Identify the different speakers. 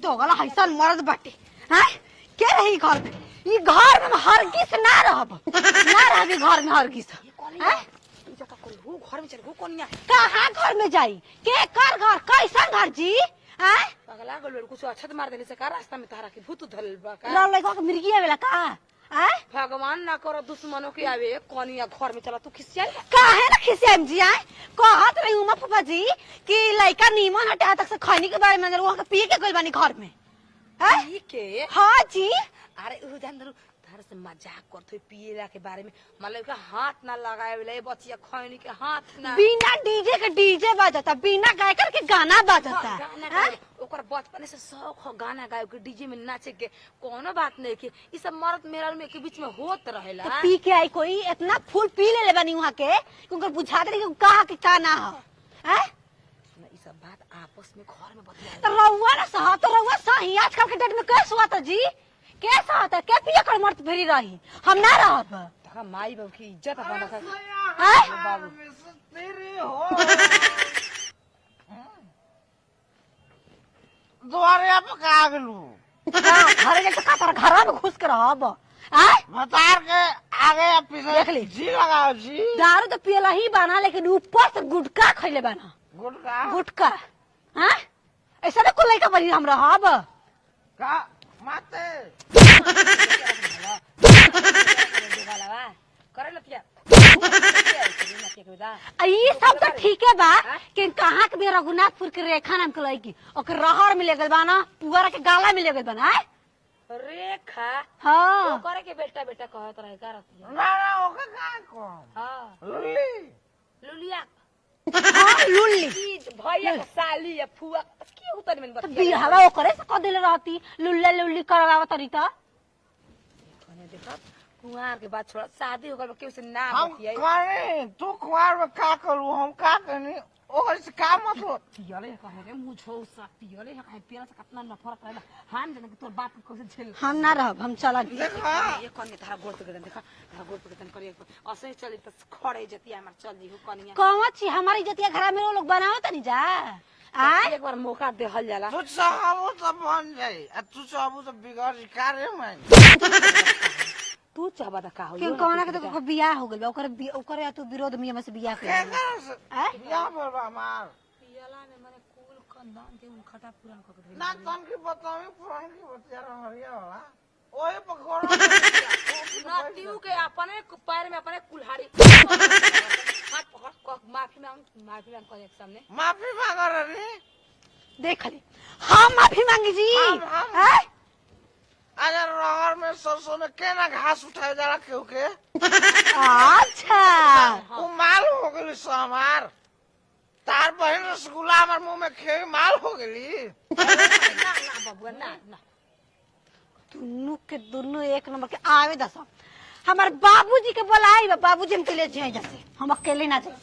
Speaker 1: तो गला हैसन मर्द बाटे हैं के रही घर में ई घर में हर किस ना रहब ई घर में हर किस हैं
Speaker 2: घर में चल गो कोनिया
Speaker 1: कहां घर में जाई के कर घर कैसा घर जी हैं
Speaker 2: पगला गल कुछ अच्छा मार देले से का रास्ता में तारा के भूत धरल बा का
Speaker 1: लव लइका के मिर्गी आवेला का हैं
Speaker 2: भगवान ना करो दुश्मनों के आवे कोनिया घर में चला तू खिसियाई
Speaker 1: काहे ना खिसियाम जी आए कहत रही उमा फूफा जी कि लइका नीमन हटा तक से खैनी के बारे में अंदर वहां के पी के गइल बानी घर में हैं
Speaker 2: ई के
Speaker 1: हां जी
Speaker 2: अरे उ जान दरू तार से मजाक करथो पिएला के बारे में मतलब का हाथ ना लगावेले बचिया खैनी के हाथ ना
Speaker 1: बिना डीजे के डीजे बजता बिना गायकर के गाना बजता
Speaker 2: गाना गाए ओकर बचपन से शौक हो गाना गाए के डीजे में नाचे के कोनो बात नहीं के ई सब मर्द मेरा में के बीच में होत रहेला
Speaker 1: तो पी के आई कोई इतना फूल पी ले बानी वहां के उनकर बुझात रही कि कहा के का ना हो हैं
Speaker 2: ई सब बात आपस में घर में बतिया
Speaker 1: तो रउआ ना सहा तो रउआ सही आजकल के डेट में कैसे हुआ जी कैसा होता क्या पिया कर मर्द फेरी रही हम ना रहब
Speaker 2: तका माई बाबू की इज्जत बना का
Speaker 1: हैं
Speaker 2: बाबू
Speaker 3: तेरे हो द्वारे पे का गलू
Speaker 1: घर के का तर घर में घुस के रहब हैं
Speaker 3: बतार के आगे पीछे
Speaker 1: देख ली।
Speaker 3: जी लगाओ जी
Speaker 1: दारू तो पियला ही बाना लेकिन ऊपर से गुटखा खइले बाना
Speaker 3: गुटका
Speaker 1: गुटखा हैं ऐसा ना कोई लइका बनी हम रहब
Speaker 3: का माते
Speaker 2: करे लतिया
Speaker 1: ई सब तो ठीक है बा कि कहां के भी रघुनाथपुर के रेखा नाम के लड़की ओकर रहर में ले गइल बा ना पुअरा के गाला में ले गइल बा ना
Speaker 2: रेखा
Speaker 1: हां
Speaker 2: करे के बेटा बेटा कहत रहे का रतिया
Speaker 3: ना ना ओके का को
Speaker 2: हां
Speaker 3: लुल्ली
Speaker 2: लुलिया
Speaker 1: हां लुल्ली
Speaker 2: ई भैया के साली या फुआ की उतन में
Speaker 1: तो
Speaker 2: बतिया
Speaker 1: बिहावा ओकरे से क देले रहती लुल्ला लुल्ली करवावा तरी त
Speaker 2: कने देखत कुंवार के बाद छोड़ा शादी हो गल केहू से ना
Speaker 3: हम
Speaker 2: बतियाई
Speaker 3: करे तू कुमार में का करू हम का करनी ओकर से का मतलब
Speaker 2: पियले कहे रे मुझो सा पियले कहे पियला से कितना नफरत रहेला हम जाने कि तोर बाप के कैसे झेल
Speaker 1: हम ना रहब हम चला
Speaker 3: देखा
Speaker 2: ये कने तारा गोड़ पे गदन देखा तारा गोड़ पे गदन करिए ऐसे चली त खड़े जती हमर चल जी हो कनिया
Speaker 1: कौन छी हमारी जतिया घर में वो लोग बनाओ तनी जा आय
Speaker 2: एक बार मौका देहल जाला
Speaker 3: तू चाहबो तो बन जाई आ तू चाहबो तो बिगड़ कार्य में
Speaker 2: तू चाहबा त का हो
Speaker 1: कि कौन के तो बियाह हो गइल बा ओकर या तू विरोध में से बियाह
Speaker 3: के
Speaker 1: कर
Speaker 3: कर से
Speaker 1: आय
Speaker 3: यहाँ पर बा मार
Speaker 2: पियला में माने कुल खानदान के उन खटा पुरान क के
Speaker 3: ना तन की बतावी पुरान की बतिया हरिया वाला ओए पकड़ो
Speaker 2: नातियू के अपने पैर में अपने कुल्हाड़ी हाथ पकड़ माफी मांग कर एक सामने
Speaker 3: माफी मांग रही
Speaker 1: देख ले हम माफी मांगी जी
Speaker 3: हम।
Speaker 1: आय
Speaker 3: अगर रहर में सरसों में केना घास उठाए जाला केहू के
Speaker 1: अच्छा
Speaker 3: वो माल हो गई हमार तार बहन रसगुल्ला हमार मुंह में खे माल हो गई
Speaker 2: ना ना बबुआ ना ना
Speaker 1: दोनों एक नंबर के आवे दस हमार बाबूजी के बोलाई बाबूजी हम के ले जाए जैसे हम अकेले ना जाए